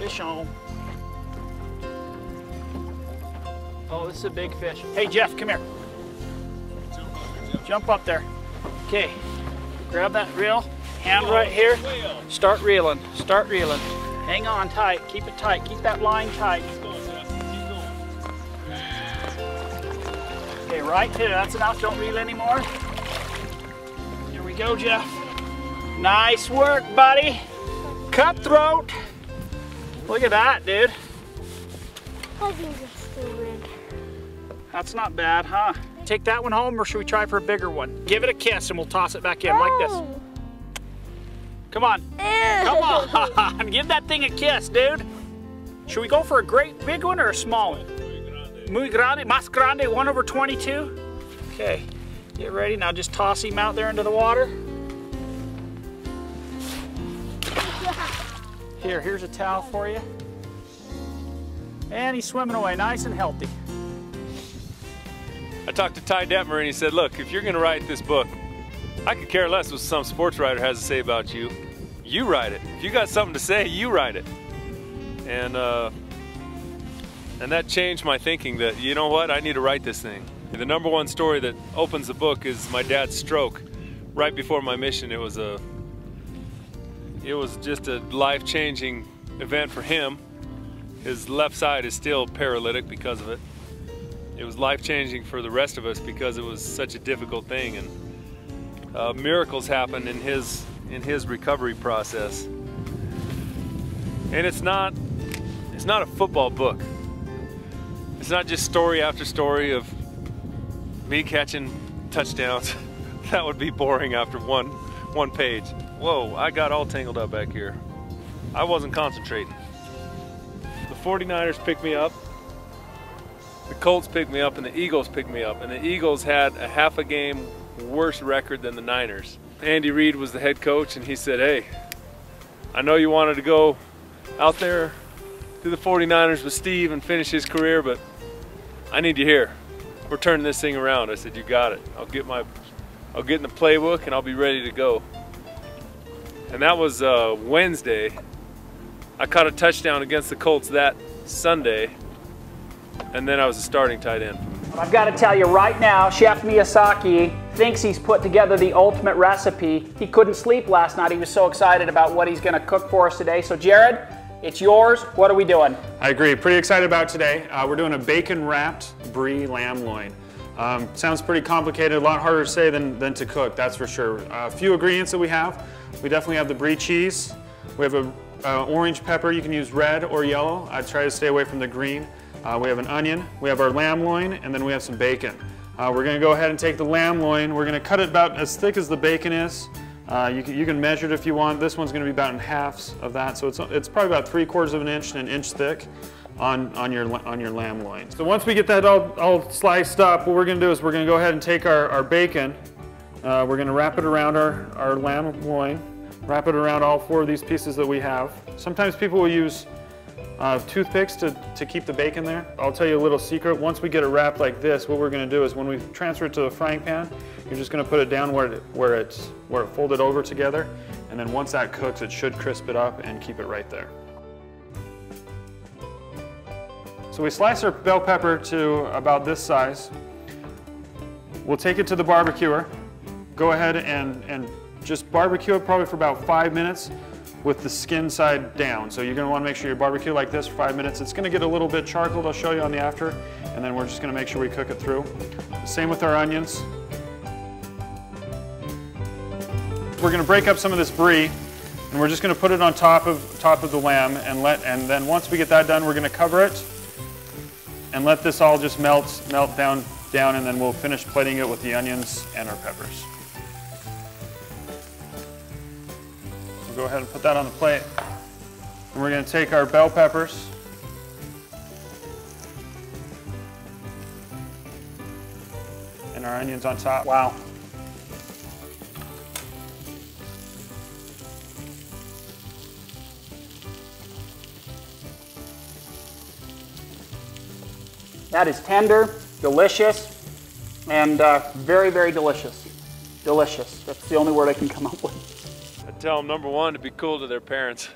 Fish on. Oh, this is a big fish. Hey, Jeff, come here. Jump up there. Okay, grab that reel, hand right here. Start reeling, start reeling. Hang on tight, keep it tight, keep that line tight. Okay, right there, that's enough, don't reel anymore. Here we go, Jeff. Nice work, buddy. Cutthroat. Look at that, dude. I think it's still red. That's not bad, huh? Take that one home, or should we try for a bigger one? Give it a kiss and we'll toss it back in like this. Come on. Come on. Give that thing a kiss, dude. Should we go for a great big one or a small one? Muy grande, más grande, 1/22. Okay, get ready. Now just toss him out there into the water. Here's a towel for you. And he's swimming away nice and healthy. I talked to Ty Detmer and he said, look, if you're gonna write this book, I could care less what some sports writer has to say about you. You write it. If you got something to say, you write it. And that changed my thinking that, you know what, I need to write this thing. The #1 story that opens the book is my dad's stroke. Right before my mission, it was just a life-changing event for him. His left side is still paralytic because of it. It was life-changing for the rest of us because it was such a difficult thing, and miracles happened in his recovery process. And it's not a football book. It's not just story after story of me catching touchdowns. That would be boring after one page. Whoa, I got all tangled up back here. I wasn't concentrating. The 49ers picked me up. The Colts picked me up and the Eagles picked me up, and the Eagles had a half a game worse record than the Niners. Andy Reid was the head coach and he said, hey, I know you wanted to go out there to the 49ers with Steve and finish his career, but I need you here. We're turning this thing around. I said, you got it. I'll get in the playbook and I'll be ready to go. And that was Wednesday. I caught a touchdown against the Colts that Sunday, and then I was a starting tight end. I've got to tell you right now, Chef Miyasaki thinks he's put together the ultimate recipe. He couldn't sleep last night. He was so excited about what he's going to cook for us today. So Jared, it's yours. What are we doing? I agree. Pretty excited about today. We're doing a bacon-wrapped brie lamb loin. Sounds pretty complicated, a lot harder to say than to cook, that's for sure. A few ingredients that we have. We definitely have the brie cheese. We have a orange pepper. You can use red or yellow. I try to stay away from the green. We have an onion. We have our lamb loin, and then we have some bacon. We're going to go ahead and take the lamb loin. We're going to cut it about as thick as the bacon is. You can measure it if you want. This one's going to be about in halves of that, so it's probably about 3/4 of an inch and an inch thick on your lamb loin. So once we get that all sliced up, what we're going to do is we're going to go ahead and take our bacon. We're going to wrap it around our lamb loin, wrap it around all 4 of these pieces that we have. Sometimes people will use toothpicks to keep the bacon there. I'll tell you a little secret. Once we get it wrapped like this, what we're going to do is when we transfer it to the frying pan, you're just going to put it down where it folded over together, and then once that cooks, it should crisp it up and keep it right there. So we slice our bell pepper to about this size. We'll take it to the barbecuer. Go ahead and just barbecue it probably for about 5 minutes with the skin side down. So you're going to want to make sure you barbecue like this for 5 minutes. It's going to get a little bit charcoaled, I'll show you on the after, and then we're just going to make sure we cook it through. Same with our onions. We're going to break up some of this brie, and we're just going to put it on top of the lamb, and then once we get that done, we're going to cover it and let this all just melt down, and then we'll finish plating it with the onions and our peppers. Go ahead and put that on the plate. And we're going to take our bell peppers and our onions on top. Wow. That is tender, delicious, and very, very delicious. Delicious. That's the only word I can come up with. I tell them, #1, to be cool to their parents.